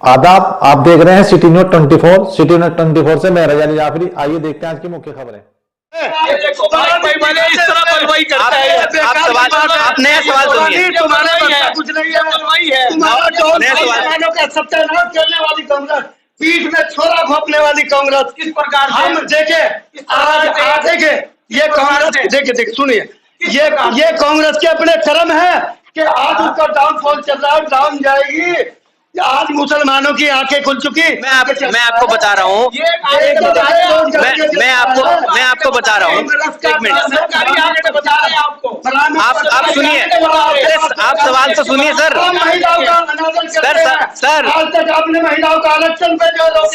आदाब, आप देख रहे हैं सिटी न्यूज 24। सिटी न्यूज 24 से मैं रजाली जाफरी। आइए देखते हैं आज की मुख्य खबरें। आप नया सवाल सुनिए। कुछ नहीं है, सत्यानाश करने वाली कांग्रेस, पीठ में छोरा घोंपने वाली कांग्रेस, किस प्रकार हम देखे आज देखे ये कांग्रेस देखे सुनिए, ये कांग्रेस के अपने कर्म है कि आज उसका डाउनफॉल चल रहा है, डाउन जाएगी। आज मुसलमानों की आंखें खुल चुकी। मैं आपको बता रहा हूँ, मैं आपको बता रहा हूँ, एक मिनट आप सुनिए, आप सवाल तो सुनिए सर। सर आज तक आपने महिलाओं का आरक्षण पे जो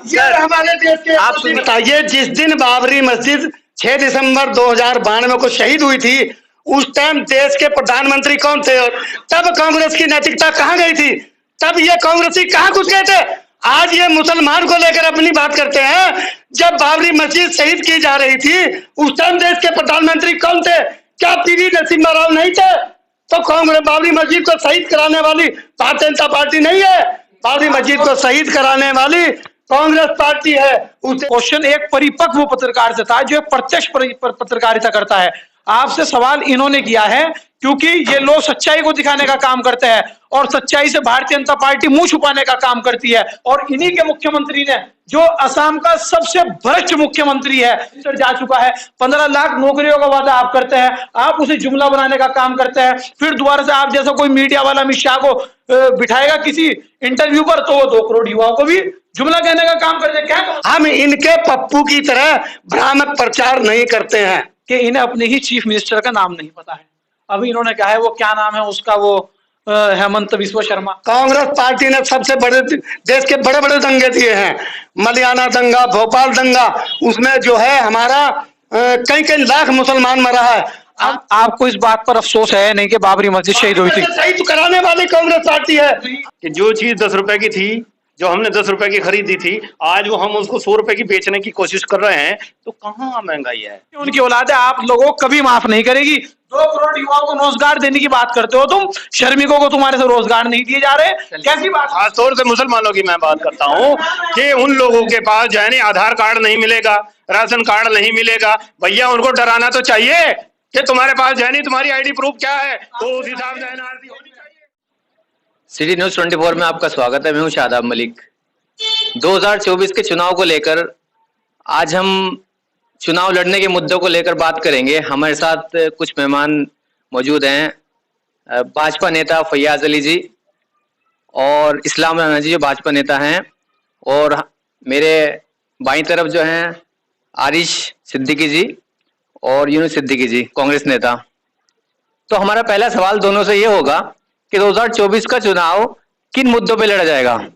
सर हमारे देश के आप बताइए, जिस दिन बाबरी मस्जिद 6 दिसंबर 2092 को शहीद हुई थी, उस टाइम देश के प्रधानमंत्री कौन थे? और तब कांग्रेस की नैतिकता कहाँ गई थी? तब ये कांग्रेसी कहाँ घुस गए थे? आज ये मुसलमान को लेकर अपनी बात करते हैं। जब बाबरी मस्जिद शहीद की जा रही थी, उस टाइम देश के प्रधानमंत्री कौन थे? क्या पीवी नरसिम्हा राव नहीं थे? तो कांग्रेस बाबरी मस्जिद को शहीद कराने वाली भारतीय जनता पार्टी नहीं है। बाबरी मस्जिद को शहीद कराने वाली कांग्रेस पार्टी है। क्वेश्चन एक परिपक्व पत्रकार से था, जो प्रत्यक्ष पत्रकारिता करता है। आपसे सवाल इन्होंने किया है क्योंकि ये लोग सच्चाई को दिखाने का काम करते हैं और सच्चाई से भारतीय जनता पार्टी मुंह छुपाने का काम करती है। और इन्हीं के मुख्यमंत्री ने, जो असम का सबसे भ्रष्ट मुख्यमंत्री है, जा चुका है। 15 लाख नौकरियों का वादा आप करते हैं, आप उसे जुमला बनाने का काम करते हैं। फिर दोबारा से आप जैसा कोई मीडिया वाला अमित शाह को बिठाएगा किसी इंटरव्यू पर, तो वो 2 करोड़ युवाओं को भी जुमला कहने का काम करते हैं। क्या हम इनके पप्पू की तरह भ्रामक प्रचार नहीं करते हैं कि इन्हें अपने ही चीफ मिनिस्टर का नाम नहीं पता है। अभी इन्होंने कहा है, वो क्या नाम है उसका, वो हेमंत बिस्वा शर्मा। कांग्रेस पार्टी ने सबसे बड़े देश के बड़े बड़े दंगे दिए हैं, मलियाना दंगा, भोपाल दंगा, उसमें जो है हमारा कई कई लाख मुसलमान मरा है। आपको इस बात पर अफसोस है नहीं कि बाबरी मस्जिद शहीद हुई थी? शहीद कराने वाली कांग्रेस पार्टी है कि जो चीज 10 रुपए की थी, जो हमने 10 रुपए की खरीदी थी, आज वो हम उसको 100 रुपए की बेचने की कोशिश कर रहे हैं, तो कहाँ महंगाई है? उनकी औलाद है, आप लोगों को कभी माफ नहीं करेगी। 2 करोड़ युवाओं को रोजगार देने की बात करते हो तुम, श्रमिकों को तुम्हारे से रोजगार नहीं दिए जा रहे, कैसी बात? खासतौर से मुसलमानों की मैं बात करता हूँ कि उन लोगों के पास जो है नहीं आधार कार्ड नहीं मिलेगा, राशन कार्ड नहीं मिलेगा। भैया उनको डराना तो चाहिए कि तुम्हारे पास जो है नहीं तुम्हारी आईडी प्रूफ क्या है, तो उस हिसाब से एनआरसी होनी चाहिए। सिटी न्यूज 24 में आपका स्वागत है। मैं हूं शादाब मलिक। 2024 के चुनाव को लेकर आज हम चुनाव लड़ने के मुद्दों को लेकर बात करेंगे। हमारे साथ कुछ मेहमान मौजूद हैं। भाजपा नेता फैयाज अली जी और इस्लाम राणा जी, जो भाजपा नेता हैं, और मेरे बाईं तरफ जो हैं आरिश सिद्दीकी जी और यूनुस सिद्दीकी जी, कांग्रेस नेता। तो हमारा पहला सवाल दोनों से ये होगा कि 2024 का चुनाव किन मुद्दों पे लड़ा जाएगा?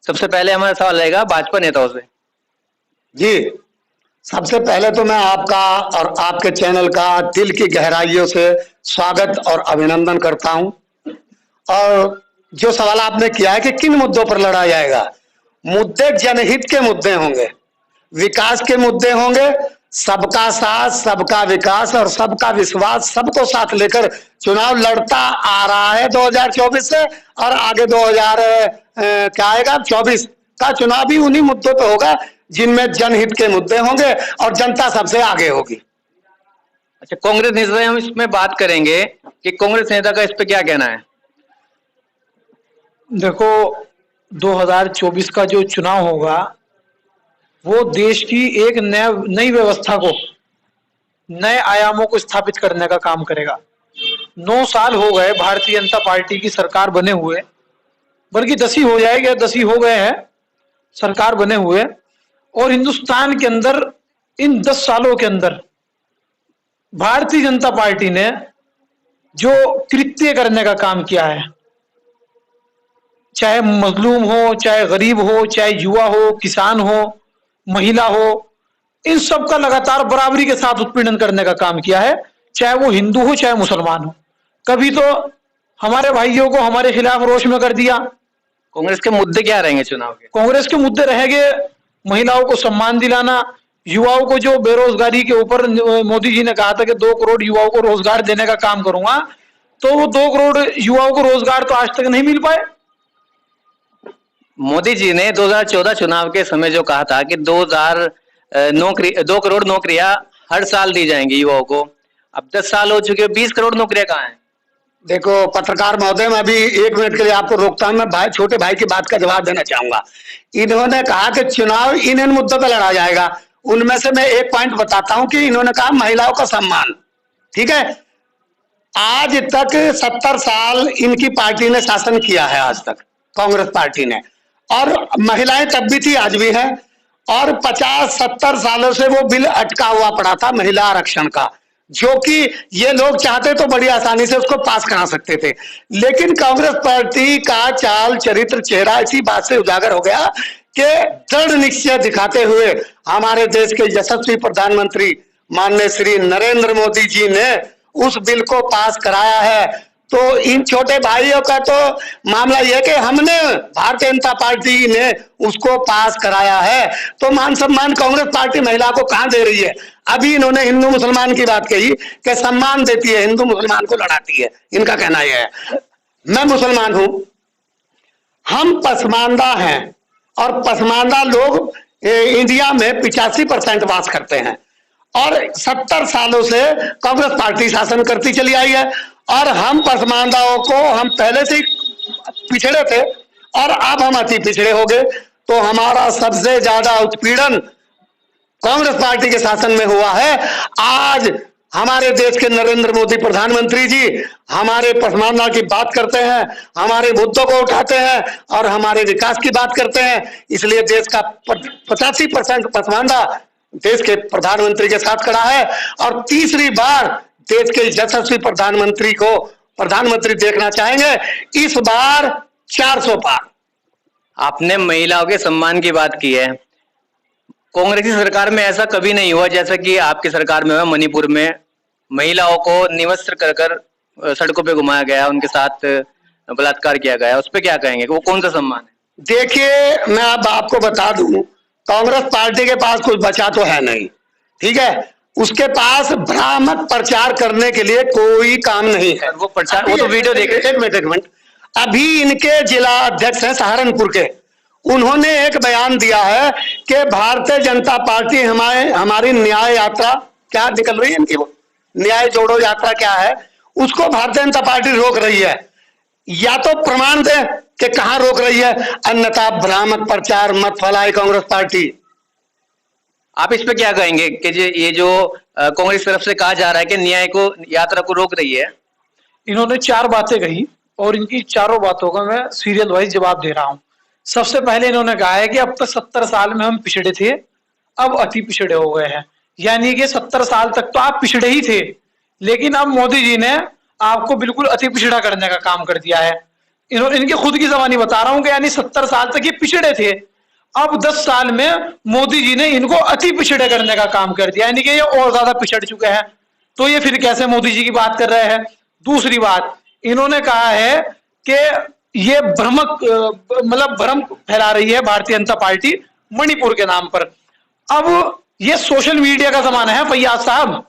सबसे पहले हमारा सवाल रहेगा भाजपा नेताओं से। जी, सबसे पहले तो मैं आपका और आपके चैनल का दिल की गहराइयों से स्वागत और अभिनंदन करता हूं। और जो सवाल आपने किया है कि किन मुद्दों पर लड़ा जाएगा, मुद्दे जनहित के मुद्दे होंगे, विकास के मुद्दे होंगे, सबका साथ, सबका विकास और सबका विश्वास, सबको साथ लेकर चुनाव लड़ता आ रहा है 2024 से, और आगे 2024 का चुनाव भी उन्हीं मुद्दों पे होगा जिनमें जनहित के मुद्दे होंगे और जनता सबसे आगे होगी। अच्छा, कांग्रेस नेता हम इसमें बात करेंगे कि कांग्रेस नेता का इस पे क्या कहना है? देखो, 2024 का जो चुनाव होगा वो देश की एक नई व्यवस्था को, नए आयामों को स्थापित करने का काम करेगा। 9 साल हो गए भारतीय जनता पार्टी की सरकार बने हुए, बल्कि 10 ही हो जाएगा, 10 ही हो गए हैं सरकार बने हुए। और हिंदुस्तान के अंदर इन 10 सालों के अंदर भारतीय जनता पार्टी ने जो कृत्य करने का काम किया है, चाहे मजलूम हो, चाहे गरीब हो, चाहे युवा हो, किसान हो, महिला हो, इन सब का लगातार बराबरी के साथ उत्पीड़न करने का काम किया है, चाहे वो हिंदू हो चाहे मुसलमान हो। कभी तो हमारे भाइयों को हमारे खिलाफ रोष में कर दिया, कांग्रेस के मुद्दे क्या रहेंगे चुनाव के? कांग्रेस के मुद्दे रहेंगे महिलाओं को सम्मान दिलाना, युवाओं को जो बेरोजगारी के ऊपर मोदी जी ने कहा था कि 2 करोड़ युवाओं को रोजगार देने का काम करूंगा, तो वो 2 करोड़ युवाओं को रोजगार तो आज तक नहीं मिल पाए। मोदी जी ने 2014 चुनाव के समय जो कहा था कि 2 करोड़ नौकरियां हर साल दी जाएंगी युवाओं को, अब 10 साल हो चुके, 20 करोड़ नौकरियां कहाँ हैं? देखो पत्रकार महोदय, मैं अभी 1 मिनट के लिए आपको रोकता हूं। मैं छोटे भाई की बात का जवाब देना चाहूंगा। इन्होंने कहा कि चुनाव इन मुद्दों पर लड़ा जाएगा, उनमें से मैं एक पॉइंट बताता हूं कि इन्होंने कहा महिलाओं का सम्मान। ठीक है, आज तक 70 साल इनकी पार्टी ने शासन किया है, आज तक कांग्रेस पार्टी ने, और महिलाएं तब भी थी, आज भी है, और 50-70 सालों से वो बिल अटका हुआ पड़ा था महिला आरक्षण का, जो कि ये लोग चाहते तो बड़ी आसानी से उसको पास करा सकते थे। लेकिन कांग्रेस पार्टी का चाल चरित्र चेहरा इसी बात से उजागर हो गया कि दृढ़ निश्चय दिखाते हुए हमारे देश के यशस्वी प्रधानमंत्री माननीय श्री नरेंद्र मोदी जी ने उस बिल को पास कराया है। तो इन छोटे भाइयों का तो मामला यह कि हमने, भारतीय जनता पार्टी ने उसको पास कराया है, तो मान सम्मान कांग्रेस पार्टी महिला को कहां दे रही है? अभी इन्होंने हिंदू मुसलमान की बात कही कि सम्मान देती है, हिंदू मुसलमान को लड़ाती है, इनका कहना यह है। मैं मुसलमान हूं, हम पसमानदा हैं, और पसमानदा लोग इंडिया में 85% वास करते हैं, और 70 सालों से कांग्रेस पार्टी शासन करती चली आई है, और हम पसमानदाओं को, हम पहले से पिछड़े थे और अब हम अति पिछड़े हो गए। तो हमारा सबसे ज्यादा उत्पीड़न कांग्रेस पार्टी के शासन में हुआ है। आज हमारे देश के नरेंद्र मोदी प्रधानमंत्री जी हमारे पसमानदा की बात करते हैं, हमारे मुद्दों को उठाते हैं और हमारे विकास की बात करते हैं। इसलिए देश का 85% पसमानदा देश के प्रधानमंत्री के साथ खड़ा है, और तीसरी बार देश के यशस्वी प्रधानमंत्री को प्रधानमंत्री देखना चाहेंगे, इस बार 400 पार। आपने महिलाओं के सम्मान की बात की है। कांग्रेस की सरकार में ऐसा कभी नहीं हुआ जैसा कि आपकी सरकार में हुआ। मणिपुर में महिलाओं को निवस्त्र कर कर सड़कों पे घुमाया गया, उनके साथ बलात्कार किया गया, उस पर क्या कहेंगे? वो कौन सा सम्मान है? देखिए, मैं अब आपको बता दूं, कांग्रेस पार्टी के पास कुछ बचा तो है नहीं, ठीक है, उसके पास भ्रामक प्रचार करने के लिए कोई काम नहीं है। वो प्रचार, वो तो वीडियो देख रहे। एक मिनट, अभी इनके जिला अध्यक्ष हैं सहारनपुर के, उन्होंने एक बयान दिया है कि भारतीय जनता पार्टी हमारी न्याय यात्रा, क्या निकल रही है इनकी, वो न्याय जोड़ो यात्रा क्या है, उसको भारतीय जनता पार्टी रोक रही है। या तो प्रमाण दे कि कहां रोक रही है, अन्यथा भ्रामक प्रचार मत फैलाए कांग्रेस पार्टी। आप इस पे क्या कहेंगे कि ये जो कांग्रेस तरफ से कहा जा रहा है कि न्याय को, यात्रा को रोक रही है? इन्होंने 4 बातें कही और इनकी चारों बातों का मैं सीरियल वाइज जवाब दे रहा हूं। सबसे पहले इन्होंने कहा है कि अब तक 70 साल में हम पिछड़े थे, अब अति पिछड़े हो गए हैं। यानी कि 70 साल तक तो आप पिछड़े ही थे, लेकिन अब मोदी जी ने आपको बिल्कुल अति पिछड़ा करने का काम कर दिया है। इनके खुद की जबानी बता रहा हूं कि यानी 70 साल तक ये पिछड़े थे, अब 10 साल में मोदी जी ने इनको अति पिछड़े करने का काम कर दिया, यानी कि ये और ज्यादा पिछड़ चुके हैं। तो ये फिर कैसे मोदी जी की बात कर रहे हैं? दूसरी बात, इन्होंने कहा है कि ये भ्रम फैला रही है भारतीय जनता पार्टी मणिपुर के नाम पर। अब ये सोशल मीडिया का जमाना है फैयाज साहब,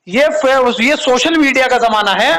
ये सोशल मीडिया का जमाना है,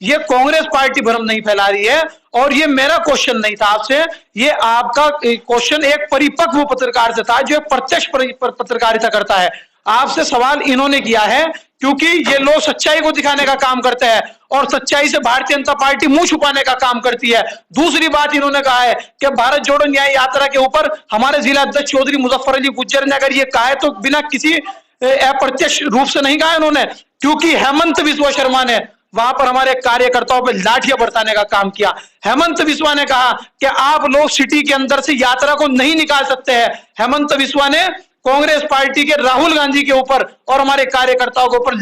ये कांग्रेस पार्टी भ्रम नहीं फैला रही है। और ये मेरा क्वेश्चन नहीं था आपसे, ये आपका क्वेश्चन एक परिपक्व पत्रकार से था जो प्रत्यक्ष पत्रकारिता करता है। आपसे सवाल इन्होंने किया है क्योंकि ये लोग सच्चाई को दिखाने का काम करते हैं और सच्चाई से भारतीय जनता पार्टी मुंह छुपाने का काम करती है। दूसरी बात इन्होंने कहा है कि भारत जोड़ो न्याय यात्रा के ऊपर हमारे जिला अध्यक्ष चौधरी मुजफ्फर अली गुज्जर ने अगर ये कहा है तो बिना किसी अप्रत्यक्ष रूप से नहीं कहा इन्होंने, क्योंकि हेमंत बिस्वा शर्मा ने वहां पर हमारे कार्यकर्ताओं पर लाठियां बरसाने का काम किया। हेमंत बिस्वा ने कहा कि आप लोग सिटी के अंदर से यात्रा को नहीं निकाल सकते हैं। हेमंत बिस्वा ने कांग्रेस पार्टी के राहुल गांधी के ऊपर और हमारे कार्यकर्ताओं के ऊपर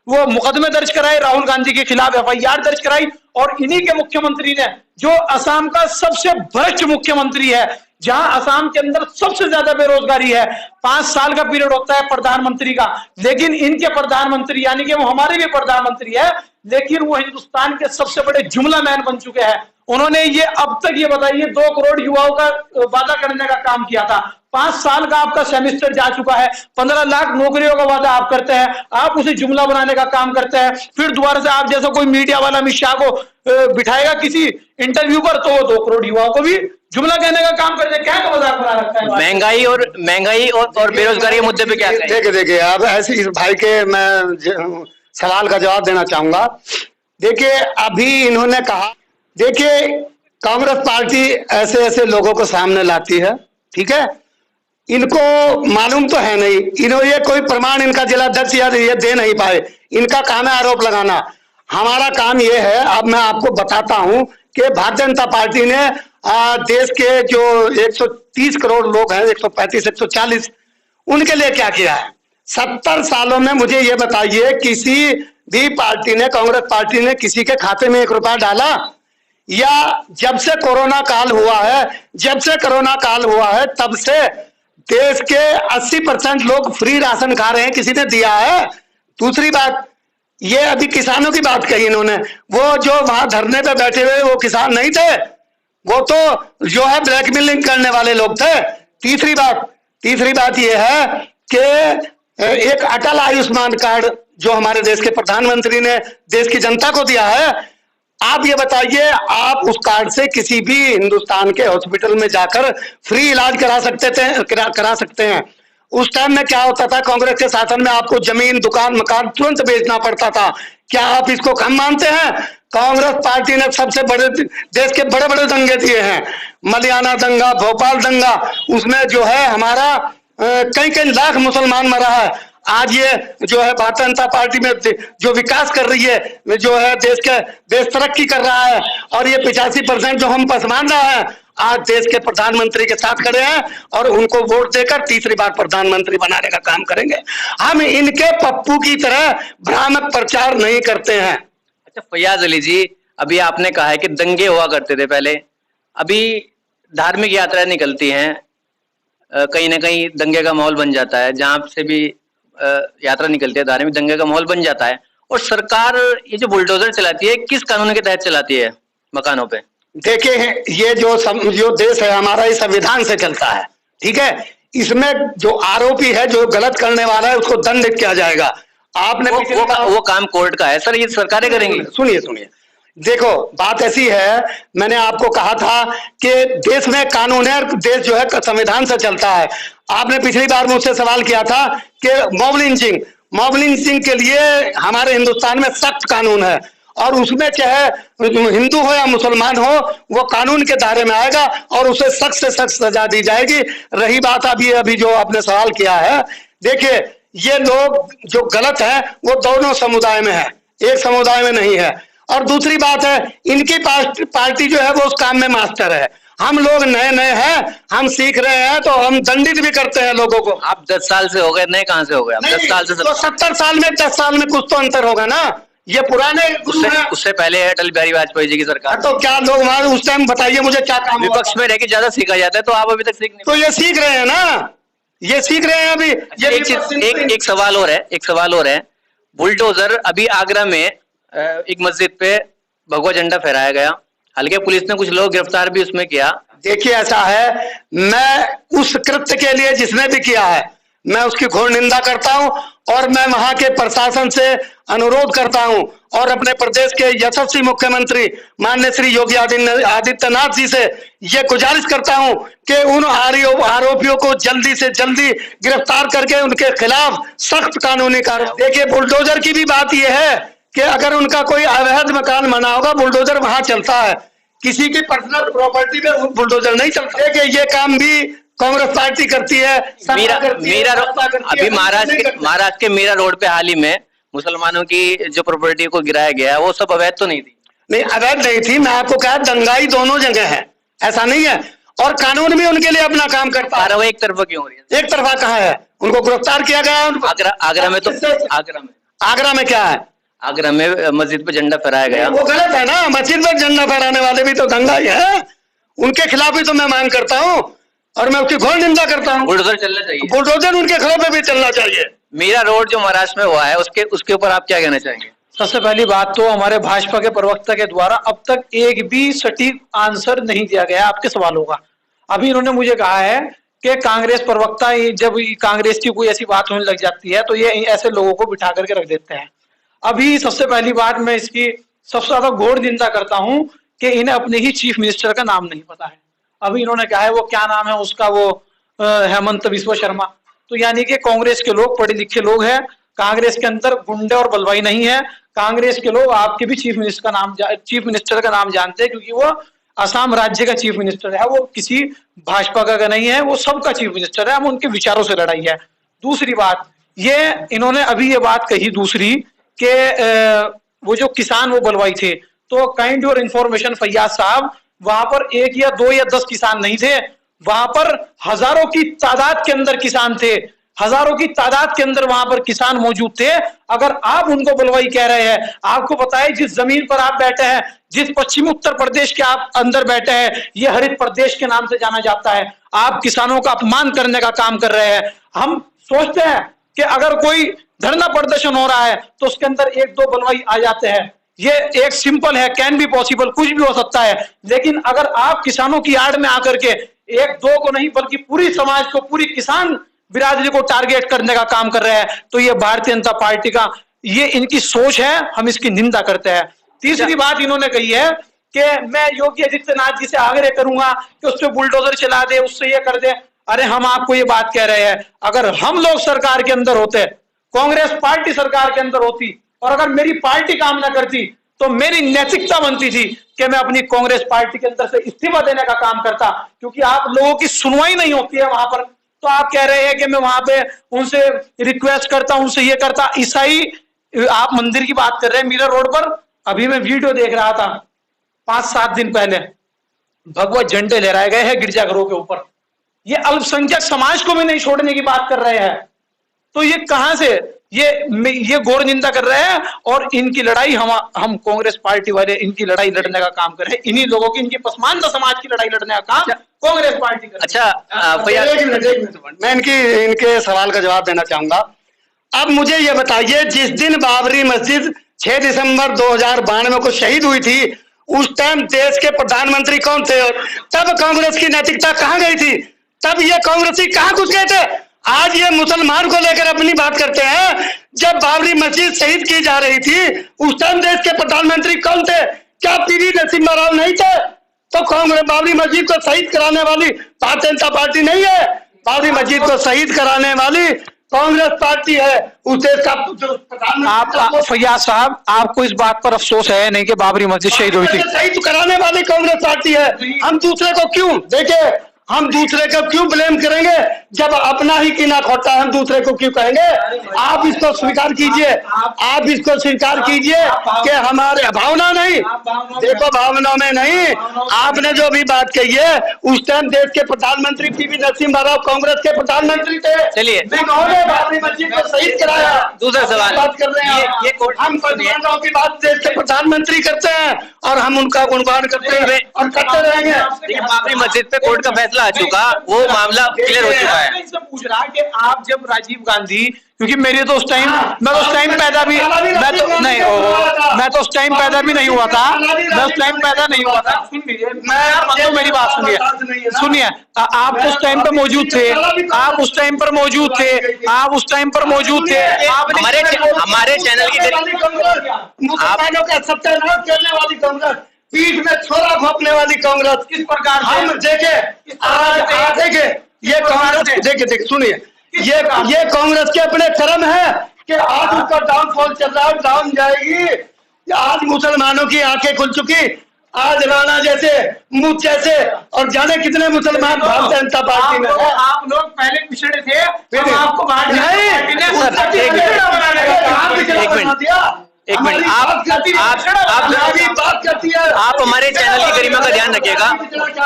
वो मुकदमे दर्ज कराए, राहुल गांधी के खिलाफ FIR दर्ज कराई। और इन्हीं के मुख्यमंत्री ने, जो असम का सबसे भ्रष्ट मुख्यमंत्री है, जहां असम के अंदर सबसे ज्यादा बेरोजगारी है, 5 साल का पीरियड होता है प्रधानमंत्री का, लेकिन इनके प्रधानमंत्री यानी कि वो हमारे भी प्रधानमंत्री है, लेकिन वो हिंदुस्तान के सबसे बड़े जुमला मैन बन चुके हैं। उन्होंने ये अब तक ये बताइए 2 करोड़ युवाओं का वादा करने का काम किया था। 5 साल का आपका सेमेस्टर जा चुका है, 15 लाख नौकरियों का वादा आप करते हैं, आप उसे जुमला बनाने का काम करते हैं। फिर दोबारा से आप जैसा कोई मीडिया वाला अमित शाह को बिठाएगा किसी इंटरव्यू पर, तो वो 2 करोड़ युवाओं को भी जुमला कहने का काम करते हैं। क्या तो मजाक बना रखता है। महंगाई और बेरोजगारी के मुद्दे पे क्या कहें? देखिए अब ऐसे इस भाई के मैं सवाल का जवाब देना चाहूंगा। देखिए अभी इन्होंने कहा, देखिए कांग्रेस पार्टी ऐसे ऐसे लोगों को सामने लाती है, ठीक है, इनको मालूम तो है नहीं, इन्होंने ये कोई प्रमाण इनका जिलाध्यक्ष या ये दे नहीं पाए, इनका काम है आरोप लगाना। हमारा काम ये है, अब मैं आपको बताता हूं कि भारतीय जनता पार्टी ने देश के जो 130 करोड़ लोग हैं, 135 140, उनके लिए क्या किया है। 70 सालों में मुझे ये बताइए किसी भी पार्टी ने, कांग्रेस पार्टी ने किसी के खाते में 1 रुपया डाला? या जब से कोरोना काल हुआ है तब से देश के 80% लोग फ्री राशन खा रहे हैं, किसी ने दिया है? दूसरी बात, ये अभी किसानों की बात कही इन्होंने, वो जो वहां धरने पे बैठे हुए वो किसान नहीं थे, वो तो जो है ब्लैकमेलिंग करने वाले लोग थे। तीसरी बात ये है कि एक अटल आयुष्मान कार्ड जो हमारे देश के प्रधानमंत्री ने देश की जनता को दिया है, आप ये बताइए, आप उस कार्ड से किसी भी हिंदुस्तान के हॉस्पिटल में जाकर फ्री इलाज करा सकते हैं। उस टाइम में क्या होता था, कांग्रेस के शासन में आपको जमीन, दुकान, मकान तुरंत बेचना पड़ता था। क्या आप इसको कम मानते हैं? कांग्रेस पार्टी ने सबसे बड़े देश के बड़े बड़े दंगे दिए हैं, मलियाना दंगा, भोपाल दंगा, उसमें जो है हमारा कई लाख मुसलमान मरा है। आज ये जो है भारतीय जनता पार्टी में जो विकास कर रही है, जो है देश तरक्की कर रहा है, और ये 85% जो हम पसमानदा है, आज देश के प्रधानमंत्री के साथ खड़े हैं और उनको वोट देकर तीसरी बार प्रधानमंत्री बनाने का काम करेंगे। हम इनके पप्पू की तरह भ्रामक प्रचार नहीं करते हैं। अच्छा फैयाज अली जी, अभी आपने कहा है कि दंगे हुआ करते थे पहले, अभी धार्मिक यात्राएं निकलती हैं, कहीं ना कहीं दंगे का माहौल बन जाता है, जहां से भी यात्रा निकलती है धार्मिक, दंगे का माहौल बन जाता है। और सरकार ये जो बुलडोजर चलाती है, किस कानून के तहत चलाती है मकानों पे? देखिए ये जो देश है हमारा, ये संविधान से चलता है, ठीक है। इसमें जो आरोपी है, जो गलत करने वाला है, उसको दंडित किया जाएगा। आपने वो काम कोर्ट का है सर, ये सरकारें करेंगी। सुनिए, देखो बात ऐसी है, मैंने आपको कहा था कि देश में कानून है, देश जो है संविधान से चलता है। आपने पिछली बार मुझसे सवाल किया था कि मॉब लिंचिंग के लिए हमारे हिंदुस्तान में सख्त कानून है, और उसमें चाहे हिंदू हो या मुसलमान हो, वो कानून के दायरे में आएगा और उसे सख्त से सख्त सजा दी जाएगी। रही बात अभी जो आपने सवाल किया है, देखिए ये लोग जो गलत है वो दोनों समुदाय में है, एक समुदाय में नहीं है। और दूसरी बात है, इनकी पार्टी जो है वो उस काम में मास्टर है। हम लोग नए हैं, हम सीख रहे हैं, तो हम दंडित भी करते हैं लोगों को। आप 10 साल से हो गए, नए कहां से हो गए? 10 साल से तो 70 साल में 10 साल में कुछ तो अंतर होगा ना। ये पुराने उससे पहले अटल बिहारी वाजपेयी जी की सरकार, तो क्या लोग वहां उस टाइम, बताइए मुझे क्या काम? विपक्ष में रह के ज्यादा सीखा जाता है, तो आप अभी तक सीख नहीं। तो ये सीख रहे हैं ना, ये सीख रहे हैं अभी। एक सवाल और है, बुलडोजर अभी आगरा में एक मस्जिद पे भगवा झंडा फहराया गया, हालांकि पुलिस ने कुछ लोग गिरफ्तार भी उसमें किया। देखिए ऐसा है, मैं उस कृत्य के लिए जिसने भी किया है, मैं उसकी घोर निंदा करता हूं, और मैं वहां के प्रशासन से अनुरोध करता हूं, और अपने प्रदेश के यशस्वी मुख्यमंत्री माननीय श्री योगी आदित्यनाथ जी से ये गुजारिश करता हूं कि उन आरोपियों को जल्दी से जल्दी गिरफ्तार करके उनके खिलाफ सख्त कानूनी कार्रवाई। देखिए बुलडोजर की भी बात यह है कि अगर उनका कोई अवैध मकान बना होगा, बुलडोजर वहां चलता है, किसी की पर्सनल प्रॉपर्टी पे बुलडोजर नहीं चलता। देखिए ये काम भी कांग्रेस पार्टी करती है। अभी महाराष्ट्र के मीरा रोड पे हाल ही में मुसलमानों की जो प्रॉपर्टी को गिराया गया है, वो सब अवैध तो नहीं थी? नहीं, अवैध नहीं थी। मैं आपको कहा दंगाई दोनों जगह है, ऐसा नहीं है, और कानून भी उनके लिए अपना काम करता है। कार्रवाई एक तरफा क्यों हो रही है? एक तरफा कहाँ है? उनको गिरफ्तार किया गया। आगरा में क्या है? आगरा में मस्जिद पे झंडा फहराया गया, वो गलत है ना। मस्जिद पर झंडा फहराने वाले भी तो दंगा ही है, उनके खिलाफ भी तो मैं मांग करता हूँ, और मैं उसकी घोर निंदा करता हूँ। बुलडोजर चलना चाहिए, बुलडोजर उनके खिलाफ भी चलना चाहिए। मीरा रोड जो महाराष्ट्र में हुआ है, उसके ऊपर आप क्या कहना चाहेंगे? सबसे पहली बात तो हमारे भाजपा के प्रवक्ता के द्वारा अब तक एक भी सटीक आंसर नहीं दिया गया आपके सवालों का। अभी इन्होंने मुझे कहा है कि कांग्रेस प्रवक्ता जब कांग्रेस की कोई ऐसी बात होने लग जाती है तो ये ऐसे लोगों को बिठा करके रख देते हैं। अभी सबसे पहली बात मैं इसकी सबसे ज्यादा घोर निंदा करता हूं कि इन्हें अपने ही चीफ मिनिस्टर का नाम नहीं पता है। अभी इन्होंने कहा है वो क्या नाम है उसका, वो हेमंत बिस्वा शर्मा। तो यानी कि कांग्रेस के लोग पढ़े लिखे लोग हैं, कांग्रेस के अंदर गुंडे और बलवाई नहीं है। कांग्रेस के लोग आपके भी चीफ मिनिस्टर का नाम जानते हैं, क्योंकि वो असम राज्य का चीफ मिनिस्टर है, वो किसी भाजपा का नहीं है, वो सबका चीफ मिनिस्टर है। हम उनके विचारों से लड़ाई है। दूसरी बात, ये इन्होंने अभी ये बात कही दूसरी कि वो जो किसान वो बलवाई थे, तो काइंड और इंफॉर्मेशन फैयाज साहब, वहां पर 1 या 2 या 10 किसान नहीं थे, वहां पर हजारों की तादाद के अंदर किसान थे, हजारों की तादाद के अंदर वहां पर किसान मौजूद थे। अगर आप उनको बलवाई कह रहे हैं, आपको पता है जिस जमीन पर आप बैठे हैं, जिस पश्चिमी उत्तर प्रदेश के आप अंदर बैठे हैं, ये हरित प्रदेश के नाम से जाना जाता है। आप किसानों का अपमान करने का काम कर रहे हैं। हम सोचते हैं कि अगर कोई धरना प्रदर्शन हो रहा है तो उसके अंदर 1-2 बलवाई आ जाते हैं, ये एक सिंपल है, कैन बी पॉसिबल, कुछ भी हो सकता है। लेकिन अगर आप किसानों की आड़ में आकर के 1-2 को नहीं बल्कि पूरी समाज को, पूरी किसान बिरादरी को टारगेट करने का काम कर रहे हैं, तो ये भारतीय जनता पार्टी का ये इनकी सोच है, हम इसकी निंदा करते हैं। तीसरी बात इन्होंने कही है कि मैं योगी आदित्यनाथ जी से आग्रह करूंगा कि उस पर बुलडोजर चला दे, उससे ये कर दे। अरे हम आपको ये बात कह रहे हैं, अगर हम लोग सरकार के अंदर होते, कांग्रेस पार्टी सरकार के अंदर होती और अगर मेरी पार्टी काम ना करती, तो मेरी नैतिकता बनती थी कि मैं अपनी कांग्रेस पार्टी के अंदर से इस्तीफा देने का काम करता, क्योंकि आप लोगों की सुनवाई नहीं होती है वहां पर। तो आप कह रहे हैं कि मैं वहां पे उनसे रिक्वेस्ट करता, उनसे ये करता। ईसाई आप मंदिर की बात कर रहे हैं मीरा रोड पर, अभी मैं वीडियो देख रहा था 5-7 दिन पहले, भगवत झंडे लहराए गए हैं गिरजाघरों के ऊपर। ये अल्पसंख्यक समाज को भी नहीं छोड़ने की बात कर रहे हैं। तो ये कहां से ये घोर निंदा कर रहे हैं। और इनकी लड़ाई हम कांग्रेस पार्टी वाले इनकी लड़ाई लड़ने का काम कर रहे हैं। इन्हीं लोगों की, इनकी पसमानदा समाज की लड़ाई लड़ने का काम कांग्रेस पार्टी कर रही है। अच्छा भैया, एक मिनट, मैं इनके सवाल का जवाब देना चाहूंगा। अब मुझे ये बताइए, जिस दिन बाबरी मस्जिद 6 दिसंबर 2092 को शहीद हुई थी, उस टाइम देश के प्रधानमंत्री कौन थे? और तब कांग्रेस की नैतिकता कहां गई थी? तब ये कांग्रेसी कहां घुस गए थे? आज ये मुसलमान को लेकर अपनी बात करते हैं। जब बाबरी मस्जिद शहीद की जा रही थी, उस टाइम देश के प्रधानमंत्री कौन थे? क्या पीवी नरसिम्हा राव नहीं थे? तो कांग्रेस बाबरी मस्जिद को शहीद कराने वाली भारतीय जनता पार्टी नहीं है। बाबरी मस्जिद को शहीद कराने वाली कांग्रेस पार्टी है। उस देश का प्रधानमंत्री फैयाज साहब, आपको इस बात पर अफसोस है नहीं कि बाबरी मस्जिद शहीद हुई थी? शहीद कराने वाली कांग्रेस पार्टी है। हम दूसरे को क्यों देखिए, हम दूसरे को क्यों ब्लेम करेंगे जब अपना ही कीना खोटा है? हम दूसरे को क्यों कहेंगे? आप इसको स्वीकार कीजिए, आप इसको स्वीकार कीजिए कि हमारे भावना नहीं, देखो भावना में नहीं, आपने जो भी बात कही है, उस टाइम देश के प्रधानमंत्री पीवी नरसिम्हा राव कांग्रेस के प्रधानमंत्री थे। चलिए, उन्होंने बाबरी मस्जिद को शहीद कराया। दूसरा सवाल, बात कर रहे हैं हम प्रधानमंत्री की बात देश के प्रधानमंत्री करते हैं और हम उनका गुणगान करते हैं और करते रहेंगे। बाबरी मस्जिद पे कोर्ट का फैसला आ चुका, वो मामला क्लियर हो चुका है। इससे पूछ रहा कि आप जब राजीव गांधी, क्योंकि मेरे तो उस टाइम मैं तो उस टाइम पैदा भी मैं तो उस टाइम पैदा भी नहीं हुआ था, मैं उस टाइम पैदा नहीं हुआ था। सुन लीजिए, मैं मेरी बात सुनिए, आप उस टाइम पर मौजूद थे, आप उस टाइम पर मौजूद थे, आप उस टाइम पर मौजूद थे। हमारे चैनल की मुसलमानों का सत्यानाश करने वाली कांग्रेस, पीठ में छोरा घोंपने वाली कांग्रेस, किस प्रकार हम देखे आज देखे ये कांग्रेस, देखिए सुनिए, ये कांग्रेस के अपने कर्म है कि आज उसका डाउनफॉल चल रहा है, डाउन जाएगी। आज मुसलमानों की आंखें खुल चुकी, आज राणा जैसे, मुझ जैसे और जाने कितने मुसलमान भारतीय जनता पार्टी में है। आप लोग पहले पिछड़े थे, आपको एक मिनट, आप हमारे चैनल की गरिमा का ध्यान रखिएगा।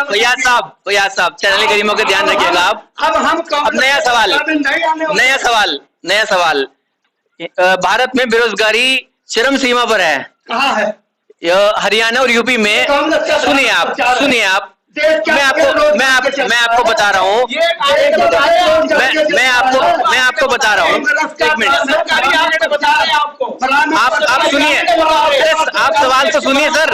फैयाज साहब चैनल की गरिमा का ध्यान रखिएगा। आप अब नया सवाल, भारत में बेरोजगारी चरम सीमा पर है। कहाँ है? हरियाणा और यूपी में। सुनिए आप, मैं आपको बता रहा हूँ, मैं आपको बता रहा हूँ, एक मिनट, आप सुनिए, आप सवाल तो सुनिए सर।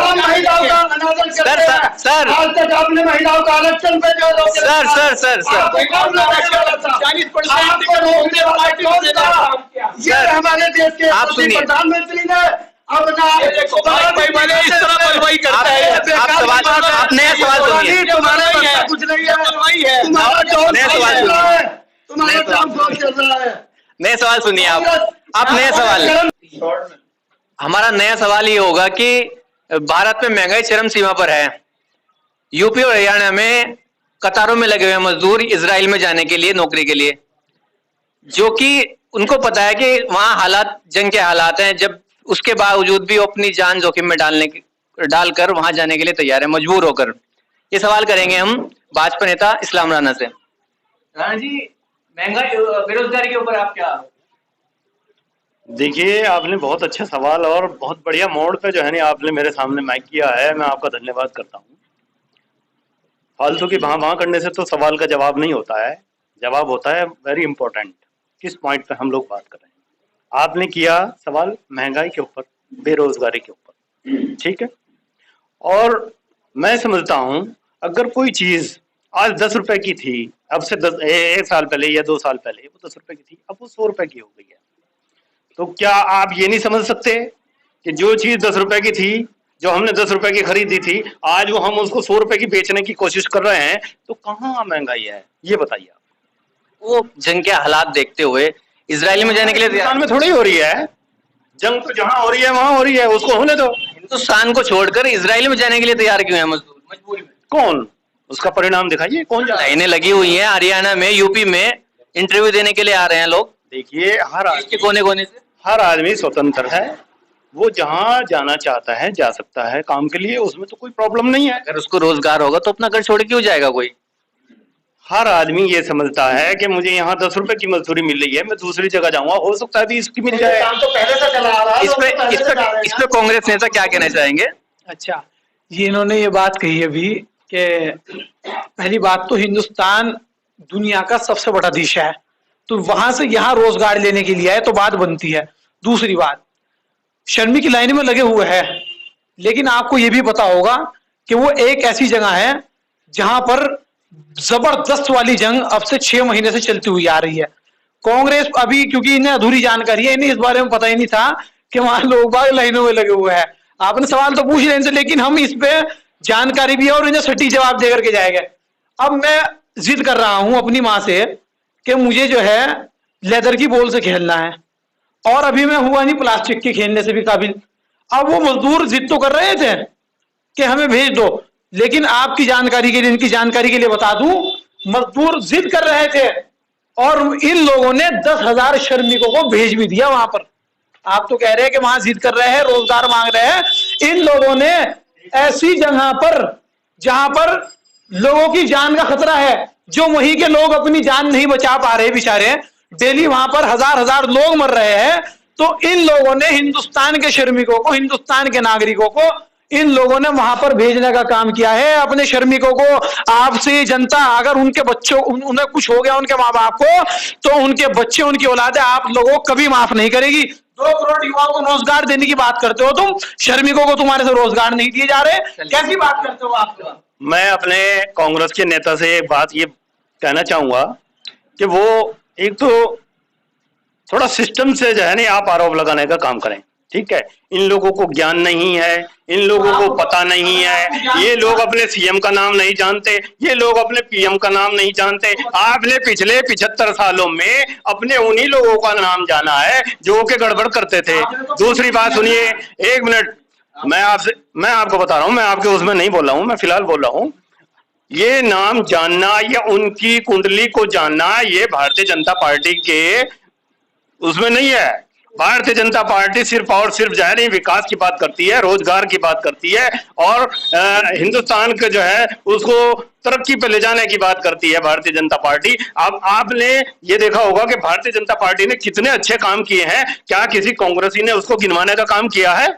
सर आज तक आपने महिलाओं का आरक्षण पे जो रोक सर ये हमारे देश के आप सुनिए, प्रधानमंत्री ने अपना इस तरह बलवाई करता है। आप नया सवाल सुनिए, तुम्हारे पास कुछ नहीं है, तुम्हारा जॉब नया सवाल चल रहा है, सुनिए, तुम्हारा जॉब चल रहा है। नए सवाल सुनिए आप नया सवाल। हमारा नया सवाल ये होगा कि भारत में महंगाई चरम सीमा पर है। यूपी और हरियाणा में कतारों में लगे हुए मजदूर इजराइल में जाने के लिए, नौकरी के लिए, जो कि उनको पता है कि वहां हालात जंग के हालात हैं, जब उसके बावजूद भी वो अपनी जान जोखिम में डालकर वहां जाने के लिए तैयार है, मजबूर होकर। ये सवाल करेंगे हम भाजपा नेता इस्लाम राणा से। राणा जी, महंगाई बेरोजगारी के ऊपर आप क्या? देखिए, आपने बहुत अच्छा सवाल और बहुत बढ़िया मोड़ पे जो है ना आपने मेरे सामने माइक किया है, मैं आपका धन्यवाद करता हूँ। फालतू की वहां करने से तो सवाल का जवाब नहीं होता है, जवाब होता है वेरी इंपॉर्टेंट, किस पॉइंट पे हम लोग बात कर रहे हैं। आपने किया सवाल महंगाई के ऊपर, बेरोजगारी के ऊपर, ठीक है। और मैं समझता हूँ अगर कोई चीज आज 10 रुपए की थी, अब से 1 साल पहले या 2 साल पहले वो 10 रुपए की थी, अब वो 100 रुपए की हो गई है, तो क्या आप ये नहीं समझ सकते कि जो चीज 10 रुपए की थी, जो हमने 10 रुपए की खरीदी थी, आज वो हम उसको 100 रुपए की बेचने की कोशिश कर रहे हैं, तो कहाँ महंगाई है, ये बताइए आप। वो जंग के हालात देखते हुए इजराइल में जाने के लिए हिंदुस्तान में थोड़ी हो रही है जंग, तो जहां हो रही है वहां हो रही है, उसको होने दो। हिंदुस्तान को छोड़कर इजराइल में जाने के लिए तैयार क्यों है मजदूर, मजबूरी में? कौन, उसका परिणाम दिखाइए, कौन जा रहा है? लाइनें लगी हुई हैं हरियाणा में, यूपी में, इंटरव्यू देने के लिए आ रहे हैं लोग। देखिए, देश के कोने कोने से हर आदमी स्वतंत्र है, वो जहां जाना चाहता है जा सकता है काम के लिए, उसमें तो कोई प्रॉब्लम नहीं है। अगर उसको रोजगार होगा तो अपना घर छोड़ क्यों जाएगा कोई? हर आदमी ये समझता है कि मुझे यहाँ 10 रुपए की मजदूरी मिल रही है, मैं दूसरी जगह जाऊंगा, हो सकता है 20 की मिल जाए। काम तो पहले से चला आ रहा है, इस पे कांग्रेस नेता क्या कहना चाहेंगे? अच्छा, ये इन्होंने ये बात कही अभी कि पहली बात तो हिंदुस्तान दुनिया का सबसे बड़ा देश है, तो वहां से यहाँ रोजगार लेने के लिए आए तो बात बनती है। दूसरी बात, श्रमिक की लाइन में लगे हुए हैं, लेकिन आपको ये भी पता होगा कि वो एक ऐसी जगह है जहां पर जबरदस्त वाली जंग अब से 6 महीने से चलती हुई आ रही है। कांग्रेस अभी, क्योंकि इन्हें अधूरी जानकारी है, इन्हें इस बारे में पता ही नहीं था कि वहां लोग बाग लाइनों में लगे हुए हैं। आपने सवाल तो पूछ लिया इनसे, लेकिन हम इस पे जानकारी भी है और इन्हें सटीक जवाब देकर के जाएंगे। अब मैं जिद कर रहा हूं अपनी माँ से कि मुझे जो है लेदर की बॉल से खेलना है, और अभी मैं हुआ नहीं प्लास्टिक के खेलने से भी काबिल। अब वो मजदूर जिद तो कर रहे थे कि हमें भेज दो, लेकिन आपकी जानकारी के लिए, इनकी जानकारी के लिए बता दूं, मजदूर जिद कर रहे थे और इन लोगों ने 10,000 श्रमिकों को भेज भी दिया वहां पर। आप तो कह रहे हैं कि वहां जिद कर रहे हैं, रोजगार मांग रहे हैं, इन लोगों ने ऐसी जगह पर जहां पर लोगों की जान का खतरा है, जो वहीं के लोग अपनी जान नहीं बचा पा रहे बेचारे, डेली वहां पर हजार लोग मर रहे हैं, तो इन लोगों ने हिंदुस्तान के श्रमिकों को, हिंदुस्तान के नागरिकों को इन लोगों ने वहां पर भेजने का काम किया है। अपने श्रमिकों को, आपसे जनता, अगर उनके बच्चों, उन्हें कुछ हो गया उनके माँ बाप को, तो उनके बच्चे, उनकी औलादें आप लोगों को कभी माफ नहीं करेगी। 2 करोड़ युवाओं को रोजगार देने की बात करते हो तुम, श्रमिकों को तुम्हारे से रोजगार नहीं दिए जा रहे, कैसी बात करते हो आप? मैं अपने कांग्रेस के नेता से एक बात ये कहना चाहूंगा कि वो एक तो थोड़ा सिस्टम से जो है ना आप आरोप लगाने का काम करें, ठीक है। इन लोगों को ज्ञान नहीं है, इन लोगों को पता नहीं है, ये लोग अपने सीएम का नाम नहीं जानते, ये लोग अपने पीएम का नाम नहीं जानते। आपने पिछले 75 सालों में अपने उन्हीं लोगों का नाम जाना है जो कि गड़बड़ करते थे। दूसरी बात सुनिए, 1 मिनट, मैं आपको बता रहा हूं, मैं आपके उसमें नहीं बोल रहा हूं, मैं फिलहाल बोल रहा हूं। ये नाम जानना या उनकी कुंडली को जानना, ये भारतीय जनता पार्टी के उसमें नहीं है। भारतीय जनता पार्टी सिर्फ और सिर्फ जो है नहीं विकास की बात करती है, रोजगार की बात करती है, और हिंदुस्तान के जो है उसको तरक्की पे ले जाने की बात करती है भारतीय जनता पार्टी। अब आपने ये देखा होगा कि भारतीय जनता पार्टी ने कितने अच्छे काम किए हैं, क्या किसी कांग्रेसी ने उसको गिनवाने का काम किया है?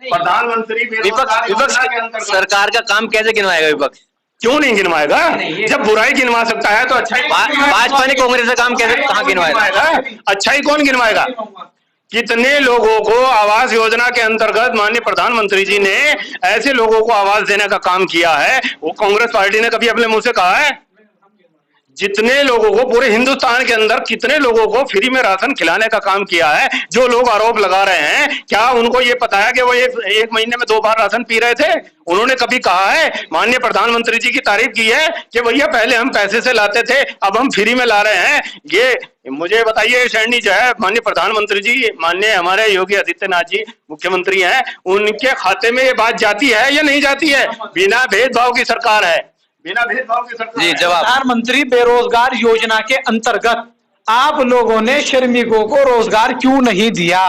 प्रधानमंत्री विपक्ष सरकार का काम कैसे गिनवाएगा विपक्ष? क्यों नहीं गिनवाएगा? जब बुराई गिनवा सकता है तो अच्छा भाजपा ने कांग्रेस का काम कैसे कहाँ गिनवाएगा? अच्छा ही कौन गिनवाएगा? कितने लोगों को आवास योजना के अंतर्गत माननीय प्रधानमंत्री जी ने ऐसे लोगों को आवास देने का काम किया है, वो कांग्रेस पार्टी ने कभी अपने मुंह से कहा है? जितने लोगों को पूरे हिंदुस्तान के अंदर कितने लोगों को फ्री में राशन खिलाने का काम किया है, जो लोग आरोप लगा रहे हैं, क्या उनको ये पता है कि वो एक महीने में 2 बार राशन पी रहे थे? उन्होंने कभी कहा है? माननीय प्रधानमंत्री जी की तारीफ की है कि भैया पहले हम पैसे से लाते थे, अब हम फ्री में ला रहे हैं? ये मुझे बताइए, शरणी जो है माननीय प्रधानमंत्री जी, माननीय हमारे योगी आदित्यनाथ जी मुख्यमंत्री हैं, उनके खाते में ये बात जाती है या नहीं जाती है? बिना भेदभाव की सरकार है, बिना भेदभाव की सरकार। जी जवाब। प्रधानमंत्री बेरोजगार योजना के अंतर्गत आप लोगों ने श्रमिकों को रोजगार क्यों नहीं दिया?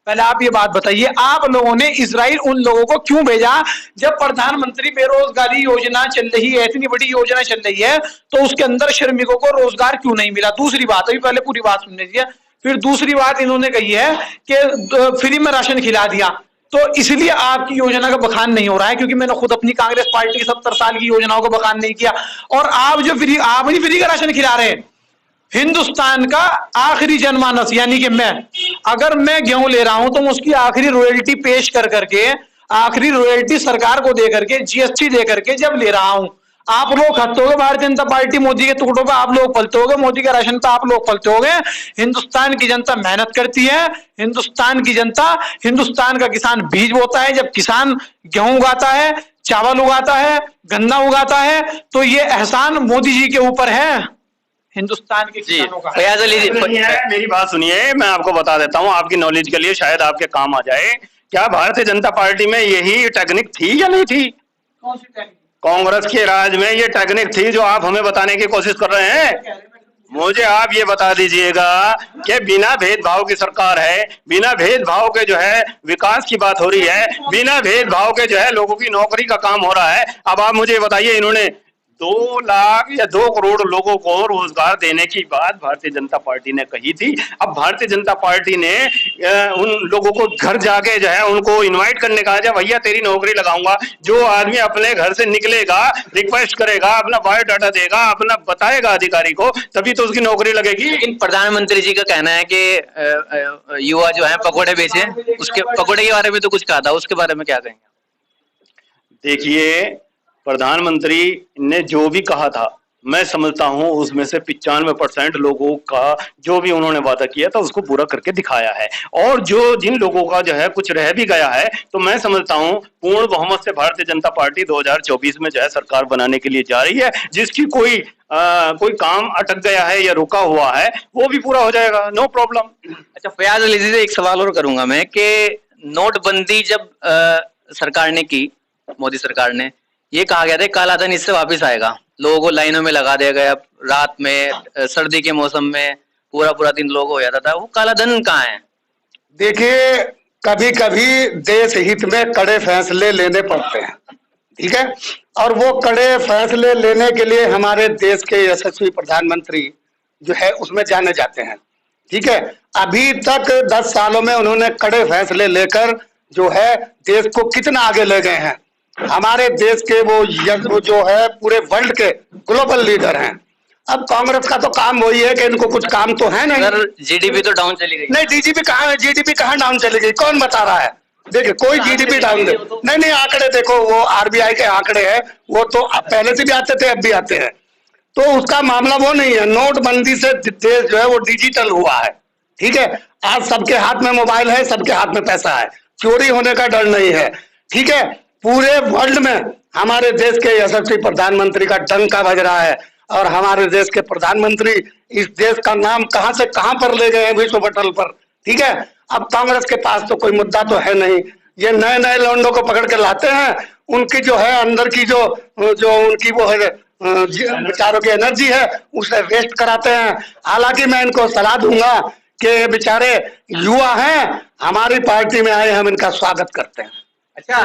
पहले आप ये बात बताइए, आप लोगों ने इजराइल उन लोगों को क्यों भेजा? जब प्रधानमंत्री बेरोजगारी योजना चल रही है, इतनी बड़ी योजना चल रही है, तो उसके अंदर श्रमिकों को रोजगार क्यों नहीं मिला? दूसरी बात, अभी पहले पूरी बात सुन लीजिए। फिर दूसरी बात इन्होंने कही है कि फ्री में राशन खिला दिया, तो इसलिए आपकी योजना का बखान नहीं हो रहा है, क्योंकि मैंने खुद अपनी कांग्रेस पार्टी की 70 साल की योजनाओं को बखान नहीं किया। और आप जो आप नहीं फ्री का राशन खिला रहे हैं, हिंदुस्तान का आखिरी जनमानस यानी कि अगर मैं गेहूं ले रहा हूं तो मैं उसकी आखिरी रॉयल्टी पेश कर करके, आखिरी रॉयल्टी सरकार को दे करके, जीएसटी दे करके जब ले रहा हूं, आप लोग खाते होगे भारतीय जनता पार्टी, मोदी के टुकड़ों पे आप लोग पलते होगे, मोदी के राशन पे आप लोग पलते होगे। हिंदुस्तान की जनता मेहनत करती है, हिंदुस्तान की जनता, हिंदुस्तान का किसान बीज बोता है, जब किसान गेहूं उगाता है, चावल उगाता है, गन्ना उगाता है, तो ये एहसान मोदी जी के ऊपर है, हिंदुस्तान के किसानों का। फयाज अली जी, मेरी बात सुनिए, मैं आपको बता देता हूँ, आपकी नॉलेज के लिए शायद आपके काम आ जाए। क्या भारतीय जनता पार्टी में यही टेक्निक थी या नहीं थी? कौन सी टेक्निक? कांग्रेस के राज में ये टेक्निक थी जो आप हमें बताने की कोशिश कर रहे हैं? मुझे आप ये बता दीजिएगा कि बिना भेदभाव की सरकार है, बिना भेदभाव के जो है विकास की बात हो रही है, बिना भेदभाव के जो है लोगों की नौकरी का काम हो रहा है। अब आप मुझे बताइए, इन्होंने 2 लाख या 2 करोड़ लोगों को रोजगार देने की बात भारतीय जनता पार्टी ने कही थी। अब भारतीय जनता पार्टी ने उन लोगों को घर जाके जो है उनको इनवाइट करने का, जब भैया तेरी नौकरी लगाऊंगा, जो आदमी अपने घर से निकलेगा, रिक्वेस्ट करेगा, अपना बायोडाटा देगा, अपना बताएगा अधिकारी को, तभी तो उसकी नौकरी लगेगी। लेकिन प्रधानमंत्री जी का कहना है कि युवा जो है पकौड़े बेचे, उसके पकौड़े के बारे में तो कुछ कहा था, उसके बारे में क्या कहेंगे? देखिए, प्रधानमंत्री ने जो भी कहा था, मैं समझता हूं उसमें से 95% लोगों का जो भी उन्होंने वादा किया था उसको पूरा करके दिखाया है। और जो जिन लोगों का जो है कुछ रह भी गया है, तो मैं समझता हूं पूर्ण बहुमत से भारतीय जनता पार्टी 2024 में जो है सरकार बनाने के लिए जा रही है। जिसकी कोई काम अटक गया है या रुका हुआ है, वो भी पूरा हो जाएगा, नो प्रॉब्लम। अच्छा, फयाज अली जी से एक सवाल और करूंगा मैं कि नोटबंदी जब सरकार ने की, मोदी सरकार ने, ये कहा गया था काला धन इससे वापस आएगा, लोगों को लाइनों में लगा दिया गया, रात में सर्दी के मौसम में पूरा दिन लोग हो जाता था, वो काला धन कहाँ है? देखिए, कभी कभी देश हित में कड़े फैसले लेने पड़ते हैं, ठीक है, और वो कड़े फैसले लेने के लिए हमारे देश के यशस्वी प्रधानमंत्री जो है उसमें जाने जाते हैं, ठीक है। अभी तक 10 सालों में उन्होंने कड़े फैसले लेकर जो है देश को कितना आगे ले गए हैं। हमारे देश के वो जो है पूरे वर्ल्ड के ग्लोबल लीडर हैं। अब कांग्रेस का तो काम वही है कि इनको कुछ काम तो है नहीं। सर, जीडीपी तो डाउन चली गई। नहीं, जीडीपी कहाँ है? जीडीपी कहाँ डाउन चली गई? कौन बता रहा है? देखिए, कोई जीडीपी डाउन नहीं, आंकड़े देखो, वो आरबीआई के आंकड़े हैं, वो तो पहले से भी आते थे, अब भी आते हैं, तो उसका मामला वो नहीं है। नोटबंदी से देश जो है वो डिजिटल हुआ है, ठीक है। आज सबके हाथ में मोबाइल है, सबके हाथ में पैसा है, चोरी होने का डर नहीं है, ठीक है। पूरे वर्ल्ड में हमारे देश के यशस्वी प्रधानमंत्री का डंका बज रहा है, और हमारे देश के प्रधानमंत्री इस देश का नाम कहां से कहां पर ले गए हैं विश्व पटल पर, ठीक है। अब कांग्रेस के पास तो कोई मुद्दा तो है नहीं, ये नए नए लौंडों को पकड़ के लाते हैं, उनकी जो है अंदर की जो उनकी वो है विचारों की एनर्जी है उसे वेस्ट कराते हैं। हालांकि मैं इनको सलाह दूंगा कि बेचारे युवा हैं, हमारी पार्टी में आए, हम इनका स्वागत करते हैं। अच्छा,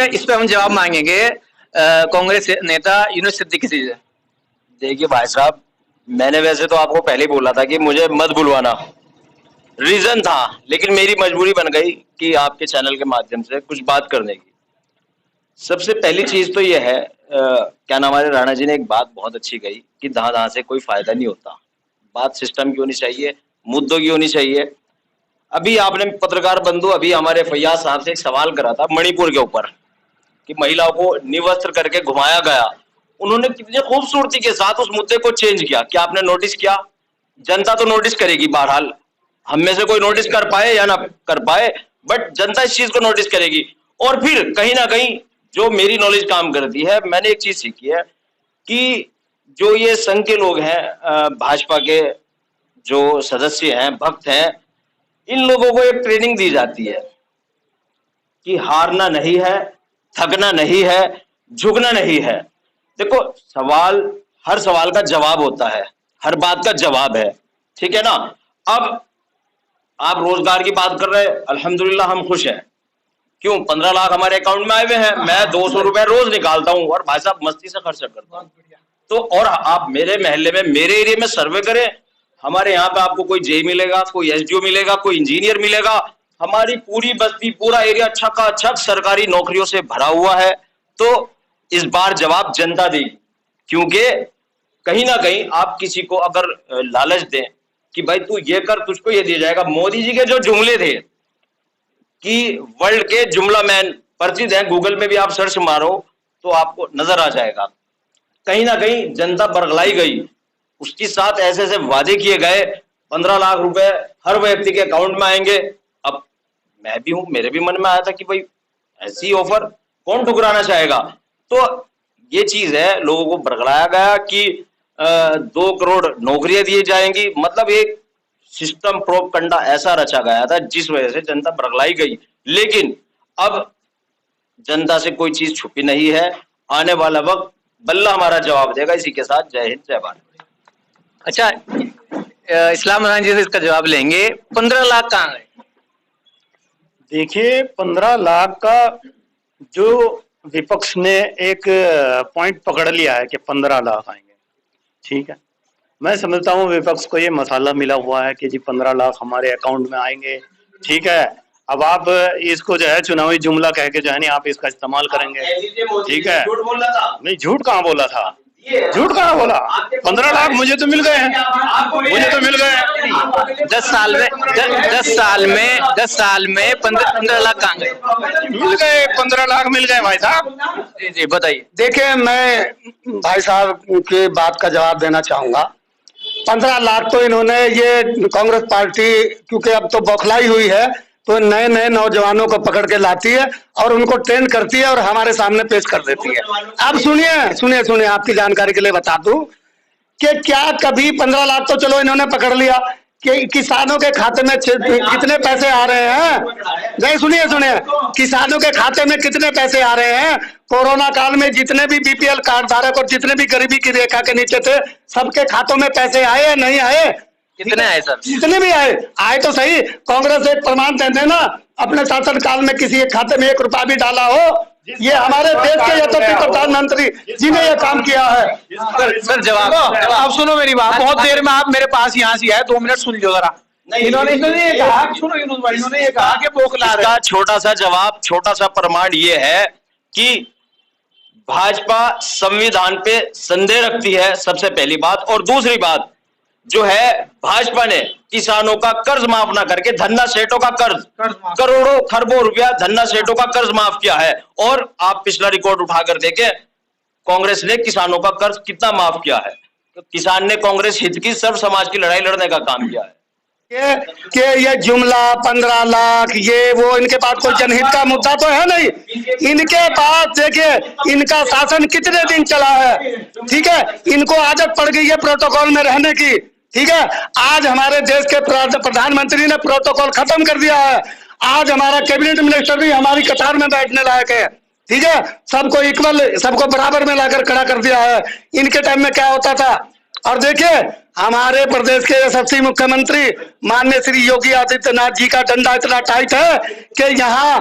इस पे हम जवाब मांगेंगे कांग्रेस नेता यूनुस सिद्दीकी से। देखिए भाई साहब, मैंने वैसे तो आपको पहले ही बोला था कि मुझे मत बुलवाना, रीजन था, लेकिन मेरी मजबूरी बन गई कि आपके चैनल के माध्यम से कुछ बात करने की। सबसे पहली चीज तो यह है क्या नाम है, राणा जी ने एक बात बहुत अच्छी कही कि दहा से कोई फायदा नहीं होता। बात सिस्टम की होनी चाहिए, मुद्दों की होनी चाहिए। अभी आपने पत्रकार बंधु अभी हमारे फैयाज साहब से एक सवाल करा था मणिपुर के ऊपर कि महिलाओं को निवस्त्र करके घुमाया गया। उन्होंने कितनी खूबसूरती के साथ उस मुद्दे को चेंज किया। क्या आपने नोटिस किया? जनता तो नोटिस करेगी, बहरहाल हम में से कोई नोटिस कर पाए या ना कर पाए, बट जनता इस चीज को नोटिस करेगी। और फिर कहीं ना कहीं जो मेरी नॉलेज काम करती है, मैंने एक चीज सीखी है कि जो ये संघ के लोग हैं, भाजपा के जो सदस्य हैं, भक्त हैं, इन लोगों को एक ट्रेनिंग दी जाती है कि हारना नहीं है, थकना नहीं है, झुकना नहीं है। देखो, हर सवाल का जवाब होता है, हर बात का जवाब है, ठीक है ना। अब आप रोजगार की बात कर रहे हैं, अल्हम्दुलिल्लाह हम खुश हैं। क्यों? 15 लाख हमारे अकाउंट में आए हुए हैं, मैं 200 रुपए रोज निकालता हूं और भाई साहब मस्ती से खर्च करता हूं। तो और आप मेरे महल्ले में, मेरे एरिया में सर्वे करें, हमारे यहाँ पे आपको कोई जेई मिलेगा, कोई एसडीओ मिलेगा, कोई इंजीनियर मिलेगा। हमारी पूरी बस्ती, पूरा एरिया अच्छा का अच्छा सरकारी नौकरियों से भरा हुआ है। तो इस बार जवाब जनता देगी, क्योंकि कहीं ना कहीं आप किसी को अगर लालच दें कि भाई तू ये कर, तुझको ये दिया जाएगा। मोदी जी के जो जुमले थे कि वर्ल्ड के जुमला मैन परिचित हैं, गूगल में भी आप सर्च मारो तो आपको नजर आ जाएगा। कहीं ना कहीं जनता बरगलाई गई, उसके साथ ऐसे ऐसे वादे किए गए, 15 लाख रुपए हर व्यक्ति के अकाउंट में आएंगे। अब मैं भी हूं, मेरे भी मन में आया था कि भाई ऐसी ऑफर कौन ठुकराना चाहेगा। तो ये चीज है, लोगों को बरगलाया गया कि 2 करोड़ नौकरियां दी जाएंगी। मतलब एक सिस्टम प्रोपगंडा ऐसा रचा गया था जिस वजह से जनता बरगलाई गई। लेकिन अब जनता से कोई चीज छुपी नहीं है, आने वाला वक्त बल्ला हमारा जवाब देगा। इसी के साथ जय हिंद, जय भारत। अच्छा, इस्लाम राय जी से इसका जवाब लेंगे। 15 लाख कहाँ गए? देखिए, 15 लाख का जो विपक्ष ने एक पॉइंट पकड़ लिया है कि 15 लाख आएंगे, ठीक है। मैं समझता हूँ विपक्ष को ये मसाला मिला हुआ है कि जी 15 लाख हमारे अकाउंट में आएंगे, ठीक है। अब आप इसको जो है चुनावी जुमला कह के जो है ना आप इसका इस्तेमाल करेंगे, ठीक है। नहीं, झूठ कहाँ बोला था, झूठ कहाँ बोला। 15 लाख मुझे तो मिल गए हैं, मुझे तो मिल गए। 10 साल में 15 लाख कहाँ गए? मिल गए, 15 लाख मिल गए भाई साहब। जी जी, बताइए। देखिए, मैं भाई साहब की बात का जवाब देना चाहूंगा। 15 लाख तो इन्होंने, ये कांग्रेस पार्टी क्योंकि अब तो बौखलाई हुई है, तो नए नए नौजवानों को पकड़ के लाती है और उनको ट्रेन करती है और हमारे सामने पेश कर देती है। अब सुनिए, आपकी जानकारी के लिए बता दूं कि क्या कभी 15 लाख तो चलो इन्होंने पकड़ लिया कि किसानों के खाते में कितने पैसे आ रहे हैं। नहीं, सुनिए, किसानों के खाते में कितने पैसे आ रहे हैं। कोरोना काल में जितने भी बीपीएल कार्ड धारक और जितने भी गरीबी की रेखा के नीचे थे, सबके खातों में पैसे आए या नहीं आए? कितने आए सर? जितने भी आए तो सही। कांग्रेस एक प्रमाण दे देना अपने शासन काल में किसी एक खाते में 1 रुपया भी डाला हो। ये हमारे देश के यशस्वी प्रधानमंत्री जी ने यह काम किया है। सर जवाब। अब सुनो मेरी बात, बहुत देर में आप मेरे पास यहाँ से आए, 2 मिनट सुन लो जरा। इन्होंने ये कहा, सुनो यूनुस भाई, इन्होंने ये कहा कि बौखला रहे। छोटा सा जवाब, छोटा सा प्रमाण ये है कि भाजपा संविधान पे संदेह रखती है, सबसे पहली बात। और दूसरी बात जो है, भाजपा ने किसानों का कर्ज माफ ना करके धन्ना सेठों का कर्ज करोड़ों खरबों रुपया धन्ना सेठों का कर्ज माफ किया है। और आप पिछला रिकॉर्ड उठाकर देखें, कांग्रेस ने किसानों का कर्ज कितना माफ किया है। तो किसान ने कांग्रेस हित की, सर्व समाज की लड़ाई लड़ने का काम किया है। कि ये जुमला 15 लाख ये वो, इनके पास कोई जनहित का मुद्दा तो है नहीं। इनके पास देखिए, इनका शासन कितने दिन चला है, ठीक है। इनको आदत पड़ गई है प्रोटोकॉल में रहने की, ठीक है। आज हमारे देश के प्रधानमंत्री ने प्रोटोकॉल खत्म कर दिया है। आज हमारा कैबिनेट मिनिस्टर भी हमारी कतार में बैठने लायक है, ठीक है। सबको इक्वल, सबको बराबर में लाकर खड़ा कर दिया है। इनके टाइम में क्या होता था? और देखिए, हमारे प्रदेश के यशस्वी मुख्यमंत्री माननीय श्री योगी आदित्यनाथ जी का डंडा इतना टाइट है कि यहाँ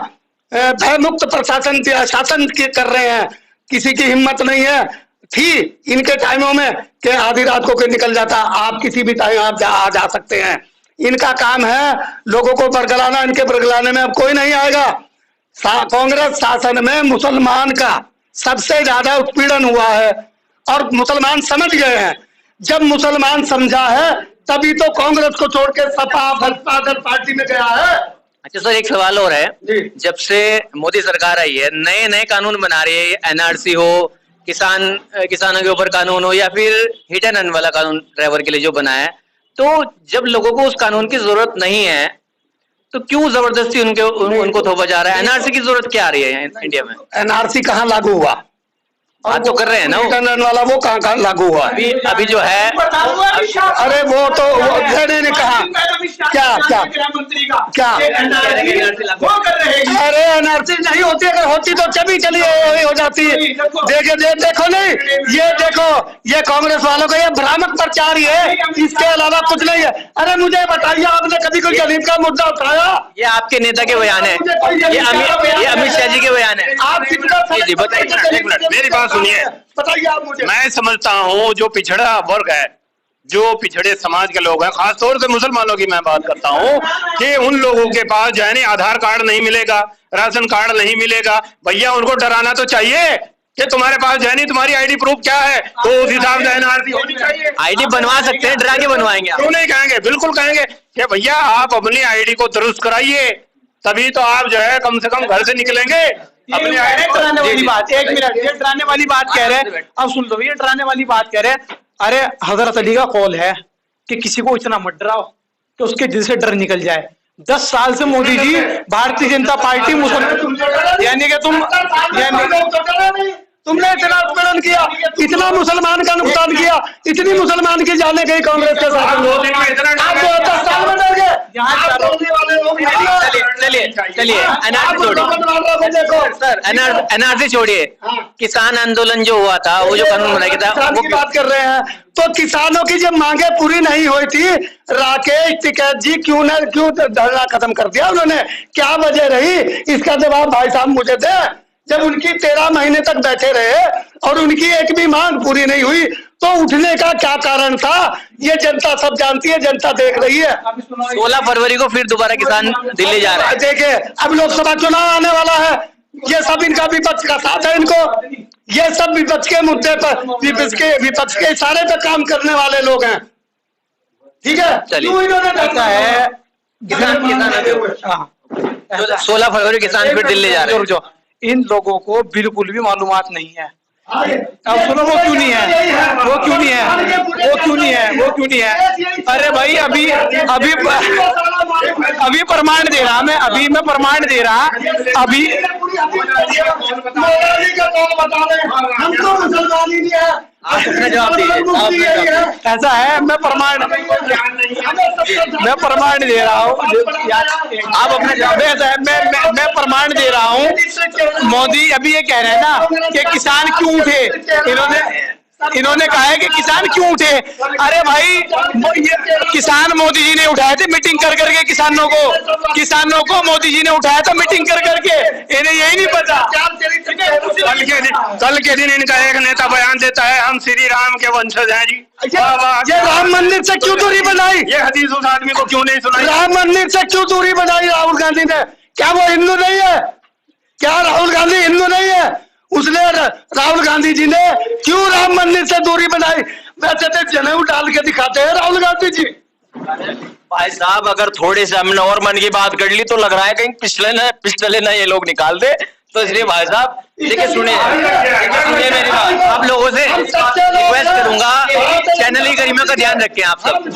भय मुक्त प्रशासन शासन कर रहे हैं। किसी की हिम्मत नहीं है थी इनके टाइमों में कि आधी रात को कोई निकल जाता। आप किसी भी टाइम आप जा सकते हैं। इनका काम है लोगों को बरगलाना, इनके बरगलाने में अब कोई नहीं आएगा। कांग्रेस शासन में मुसलमान का सबसे ज्यादा उत्पीड़न हुआ है और मुसलमान समझ गए हैं। जब मुसलमान समझा है तभी तो कांग्रेस को छोड़ के सपा बसपा अदर पार्टी में गया है। अच्छा सर, एक सवाल और है। जी। जब से मोदी सरकार आई है, नए नए कानून बना रही है, एनआरसी हो, किसानों के ऊपर कानून हो, या फिर हिट एंड रन वाला कानून ड्राइवर के लिए जो बना है, तो जब लोगों को उस कानून की जरूरत नहीं है तो क्यों जबरदस्ती उनको थोपा जा रहा है? एनआरसी की जरूरत क्या आ रही है इंडिया में? एनआरसी कहाँ लागू हुआ? बात तो कर रहे हैं ना रिटर्न वाला वो कहाँ लागू हुआ? अभी जो है, अरे वो तो ने कहा क्या अरे एनआरसी नहीं होती, अगर होती तो चली हो जाती। देखो नहीं, ये देखो, ये कांग्रेस वालों का ये भ्रामक प्रचार ही है, इसके अलावा कुछ नहीं है। अरे मुझे बताइए, आपने कभी कोई गरीब का मुद्दा उठाया? ये आपके नेता के बयान है, ये अमित शाह जी के बयान है। आप कितना जी बताइए। एक मिनट मेरी बात सुनिए। बताइए आप मुझे। मैं समझता हूँ जो पिछड़ा वर्ग है, जो पिछड़े समाज के लोग हैं, खासतौर से मुसलमानों की मैं बात करता हूँ, कि उन लोगों के पास जो है आधार कार्ड नहीं मिलेगा, राशन कार्ड नहीं मिलेगा। भैया उनको डराना तो चाहिए कि तुम्हारे पास जो है तुम्हारी आईडी प्रूफ क्या है, तो उस हिसाब से एनआरसी होनी चाहिए। आईडी बनवा सकते हैं, डरा के बनवाएंगे आप? क्यों नहीं कहेंगे, बिल्कुल कहेंगे कि भैया आप अपनी आईडी को दुरुस्त कराइए, तभी तो आप जो है कम से कम घर से निकलेंगे। अपनी आईडी डराने वाली बात, एक मिनट, ये डराने वाली बात कह रहे हैं। अब सुन लो, ये डराने वाली बात कह रहे हैं। अरे हजरत अली का कौल है कि किसी को इतना मत डराओ कि उसके दिल से डर निकल जाए। 10 साल से मोदी जी भारतीय जनता पार्टी मुसलमान, यानी कि तुमने इतना उत्पीड़न किया, इतना मुसलमान का नुकसान किया, इतनी मुसलमान की जाने गई कांग्रेस के साथ। चलिए एनआरसी छोड़िए, किसान आंदोलन जो हुआ था, वो जो कानून बनाया गया था, वो बात कर रहे हैं। तो किसानों की जब मांगे पूरी नहीं हुई थी, राकेश टिकैत जी क्यों धरना खत्म कर दिया उन्होंने? क्या वजह रही? इसका जवाब भाई साहब मुझे दे। जब उनकी 13 महीने तक बैठे रहे और उनकी एक भी मांग पूरी नहीं हुई, तो उठने का क्या कारण था? ये जनता सब जानती है, जनता देख रही है। 16 फरवरी को फिर दोबारा किसान दिल्ली जा रहे हैं। देखिए, अब लोकसभा चुनाव आने वाला है, ये सब इनका विपक्ष का साथ है। इनको ये सब विपक्ष के मुद्दे पर, विपक्ष के इशारे पे काम करने वाले लोग हैं। ठीक है, चलिए। ऐसा है, किसान 16 फरवरी किसान फिर दिल्ली जा रहे हैं। इन लोगों को बिल्कुल भी मालूमात नहीं है। अब सुनो, वो क्यों नहीं है, वो क्यों नहीं है, वो क्यों नहीं है, वो क्यों नहीं है? अरे भाई, अभी प्रमाण दे रहा मैं, अभी मैं प्रमाण दे रहा, अभी ऐसा है, मैं प्रमाण दे रहा हूँ। आप अपना जवाब, ऐसा है, मैं प्रमाण दे रहा हूँ। मोदी अभी ये कह रहे हैं ना कि किसान क्यों उठे, इन्होंने कहा है कि किसान क्यों उठे। अरे भाई, किसान मोदी जी ने उठाए थे मीटिंग कर करके, किसानों को मोदी जी ने उठाया था मीटिंग कर करके। इन्हें यही नहीं पता। कल के दिन इनका एक नेता बयान देता है, हम श्री राम के वंशज हैं जी। ये राम मंदिर से क्यों दूरी बनाई? ये हदीस उस आदमी को क्यों नहीं सुनाई? राम मंदिर से क्यों दूरी बनाई राहुल गांधी ने? क्या वो हिंदू नहीं है? क्या राहुल गांधी हिंदू नहीं है? उसने, राहुल गांधी जी ने क्यों राम मंदिर से दूरी बनाई? वैसे तो जनेऊ डाल के दिखाते हैं राहुल गांधी जी। भाई साहब, अगर थोड़े से हमने और मन की बात कर ली तो लग रहा है कहीं पिछले ना ये लोग निकाल दे। तो इसलिए भाई साहब, देखिए सुनिए मेरी बात। आप लोगों से रिक्वेस्ट करूंगा, चैनल की गरिमा का ध्यान रखें। आप सब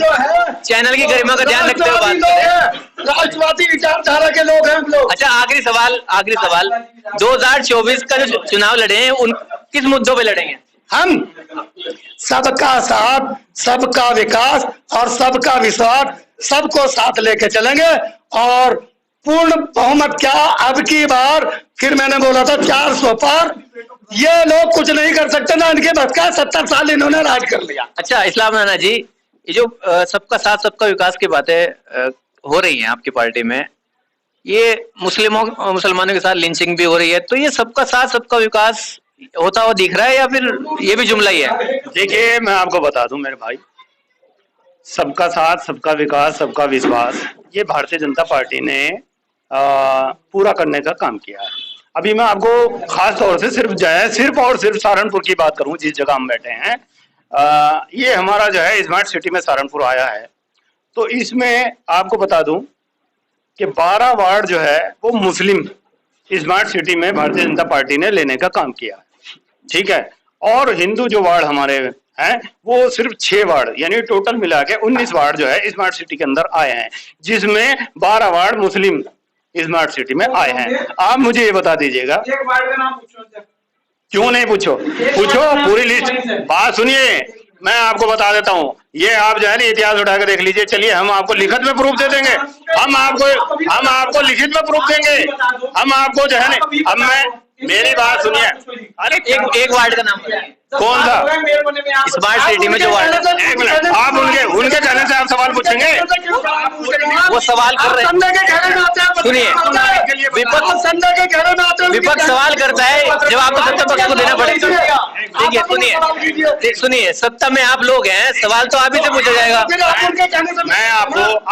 चैनल की गरिमा का ध्यान रखते हुए बात करें। राष्ट्रवादी विचारधारा के लोग हैं हम लोग। अच्छा, आखिरी सवाल 2024 का जो चुनाव लड़े हैं, उन किस मुद्दों पे लड़ेंगे? हम सबका साथ, सबका विकास और सबका विश्वास, सबको साथ लेके चलेंगे और पूर्ण बहुमत क्या, अब की बार फिर मैंने बोला था 400 पार। ये लोग कुछ नहीं कर सकते ना, इनके बस का। 70 साल इन्होंने राज कर लिया। अच्छा, इस्लाम राणा जी, ये जो सबका साथ सबका विकास की बातें हो रही हैं आपकी पार्टी में, ये मुसलमानों के साथ लिंचिंग भी हो रही है, तो ये सबका साथ सबका विकास होता हुआ दिख रहा है या फिर ये भी जुमला ही है? देखिए, मैं आपको बता दूं मेरे भाई, सबका साथ सबका विकास सबका विश्वास, ये भारतीय जनता पार्टी ने पूरा करने का काम किया है। अभी मैं आपको खास तौर से सिर्फ और सिर्फ सहारनपुर की बात करूं, जिस जगह हम बैठे हैं। ये हमारा जो है स्मार्ट सिटी में सहारनपुर आया है, तो इसमें आपको बता दूं कि 12 वार्ड जो है वो मुस्लिम स्मार्ट सिटी में भारतीय जनता पार्टी ने लेने का काम किया, ठीक है। और हिंदू जो वार्ड हमारे हैं वो सिर्फ 6 वार्ड, यानी टोटल मिला के 19 वार्ड जो है स्मार्ट सिटी के अंदर आए हैं, जिसमें 12 वार्ड मुस्लिम स्मार्ट सिटी में आए हैं। आप मुझे ये बता दीजिएगा, एक वार्ड का नाम पूछो। क्यों नहीं पूछो पूरी लिस्ट। बात सुनिए, मैं आपको बता देता हूँ, ये आप जो है ना इतिहास उठा के देख लीजिए। चलिए हम आपको लिखित में प्रूफ दे देंगे, हम आपको लिखित में प्रूफ देंगे। हम आपको जो है ना, अब मैं मेरी बात सुनिए। अरे एक वार्ड का नाम बताइए। कौन सा स्मार्ट सिटी में जो वार्ड है? एक मिनट, आप उनके कहने से आप सवाल पूछेंगे? वो सवाल कर रहे हैं, सुनिए। विपक्ष सवाल करता है, जवाब तो सत्ता पक्ष को देना पड़ेगा। देखिए सुनिए, सत्ता में आप लोग हैं, सवाल तो आप ही से पूछा जाएगा। मैं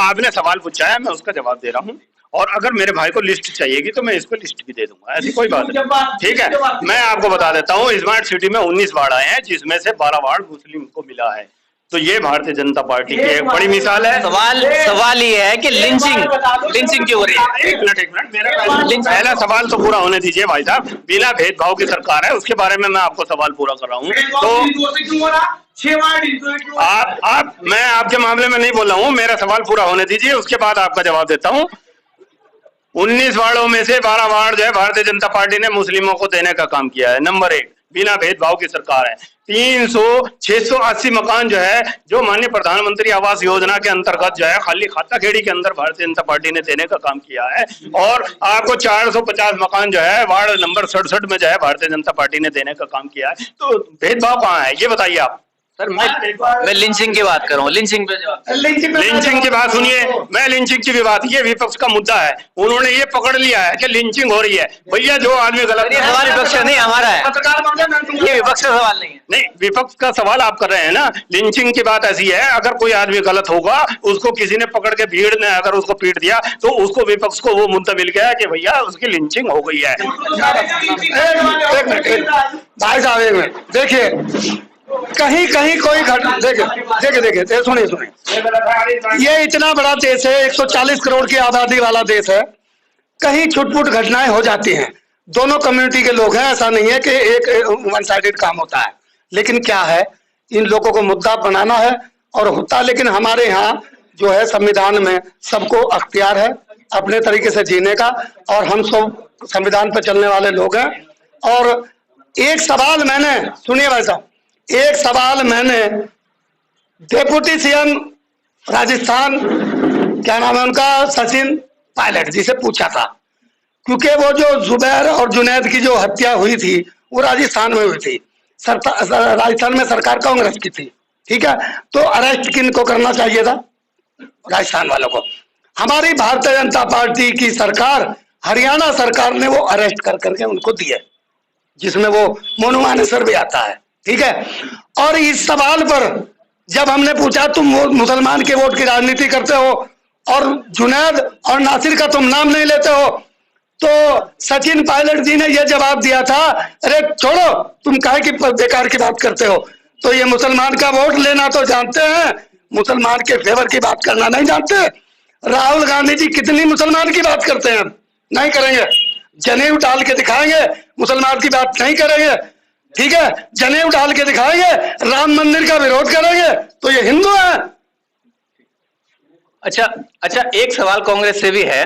आपने सवाल पूछा है, मैं उसका जवाब दे रहा हूँ। और अगर मेरे भाई को लिस्ट चाहिएगी तो मैं इसको लिस्ट भी दे दूंगा, ऐसी कोई बात नहीं, ठीक है। मैं आपको बता देता हूँ, स्मार्ट सिटी में 19 वार्ड आए हैं, जिसमें से 12 वार्ड मुस्लिम को मिला है। तो ये भारतीय जनता पार्टी की एक बड़ी मिसाल है। सवाल ये है कि लिंचिंग क्यों हो रही है? एक मिनट, मेरा पहला सवाल तो पूरा होने दीजिए भाई साहब। बिना भेदभाव की सरकार है, उसके बारे में मैं आपको सवाल पूरा कर रहा हूँ। तो मैं आपके मामले में नहीं बोल रहा हूँ, मेरा सवाल पूरा होने दीजिए, उसके बाद आपका जवाब देता हूँ। 19 वार्डों में से 12 वार्ड जो है भारतीय जनता पार्टी ने मुस्लिमों को देने का काम किया है। नंबर 1, बिना भेदभाव की सरकार है। 680 मकान जो है, जो माननीय प्रधानमंत्री आवास योजना के अंतर्गत जो है खाली खाता खेड़ी के अंदर भारतीय जनता पार्टी ने देने का काम किया है। और आपको 450 मकान जो है वार्ड नंबर 67 में जो है भारतीय जनता पार्टी ने देने का काम किया है। तो भेदभाव कहाँ है, ये बताइए आप। सर मैं लिंचिंग की बात कर रहा हूँ, लिंचिंग की बात सुनिए। मैं लिंचिंग की भी बात, ये विपक्ष का मुद्दा है, उन्होंने ये पकड़ लिया है कि लिंचिंग हो रही है। भैया जो आदमी गलत, ये सवाल विपक्ष नहीं हमारा है, ये विपक्ष का सवाल नहीं है। नहीं, विपक्ष का सवाल आप कर रहे हैं ना। लिंचिंग की बात ऐसी है, अगर कोई आदमी गलत होगा, उसको किसी ने पकड़ के भीड़ ने अगर उसको पीट दिया, तो उसको विपक्ष को वो मुद्दा मिल गया कि भैया उसकी लिंचिंग हो गई है। भाई साहब एक मिनट देखिए, कहीं कोई घटना देखिए सुनिए, ये इतना बड़ा देश है, 140 करोड़ की आबादी वाला देश है, कहीं छुटपुट घटनाएं हो जाती हैं। दोनों कम्युनिटी के लोग हैं, ऐसा नहीं है कि एक वन साइडेड काम होता है। लेकिन क्या है, इन लोगों को मुद्दा बनाना है और होता। लेकिन हमारे यहाँ जो है संविधान में सबको अख्तियार है अपने तरीके से जीने का, और हम सब संविधान पर चलने वाले लोग हैं। और एक सवाल मैंने, सुनिए भाई साहब, एक सवाल मैंने डेप्यूटी सीएम राजस्थान, क्या नाम है उनका, सचिन पायलट जी से पूछा था, क्योंकि वो जो जुबैर और जुनैद की जो हत्या हुई थी वो राजस्थान में हुई थी। राजस्थान में सरकार कांग्रेस की थी, ठीक है। तो अरेस्ट किन को करना चाहिए था? राजस्थान वालों को। हमारी भारतीय जनता पार्टी की सरकार, हरियाणा सरकार ने वो अरेस्ट कर करके उनको दिए, जिसमें वो मोनू मानेसर भी आता है, ठीक है। और इस सवाल पर जब हमने पूछा तुम मुसलमान के वोट की राजनीति करते हो और जुनैद और नासिर का तुम नाम नहीं लेते हो, तो सचिन पायलट जी ने यह जवाब दिया था, अरे छोड़ो, तुम काहे की बेकार की बात करते हो। तो ये मुसलमान का वोट लेना तो जानते हैं, मुसलमान के फेवर की बात करना नहीं जानते। राहुल गांधी जी कितनी मुसलमान की बात करते हैं, नहीं करेंगे। जनेऊ डाल के दिखाएंगे, मुसलमान की बात नहीं करेंगे, ठीक है। जनेऊ डाल के दिखाएंगे, राम मंदिर का विरोध करेंगे, तो ये हिंदू है। अच्छा, एक सवाल कांग्रेस से भी है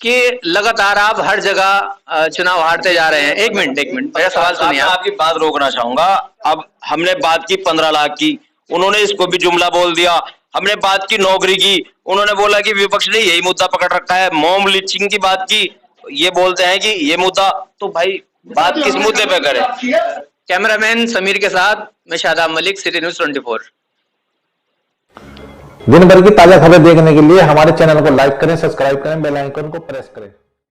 कि लगातार आप हर जगह चुनाव हारते जा रहे हैं। एक मिनट मेरा सवाल सुनिए। आपकी बात रोकना चाहूंगा। अब हमने बात की 15 लाख की, उन्होंने इसको भी जुमला बोल दिया। हमने बात की नौकरी की, उन्होंने बोला कि विपक्ष ने यही मुद्दा पकड़ रखा है। मॉब लिंचिंग की बात की, ये बोलते हैं कि ये मुद्दा, तो भाई बात किस मुद्दे पे करें? कैमरामैन समीर के साथ मैं शादाब मलिक, सिटी न्यूज़ 24। दिन भर की ताजा खबरें देखने के लिए हमारे चैनल को लाइक करें, सब्सक्राइब करें, बेल आइकन को प्रेस करें।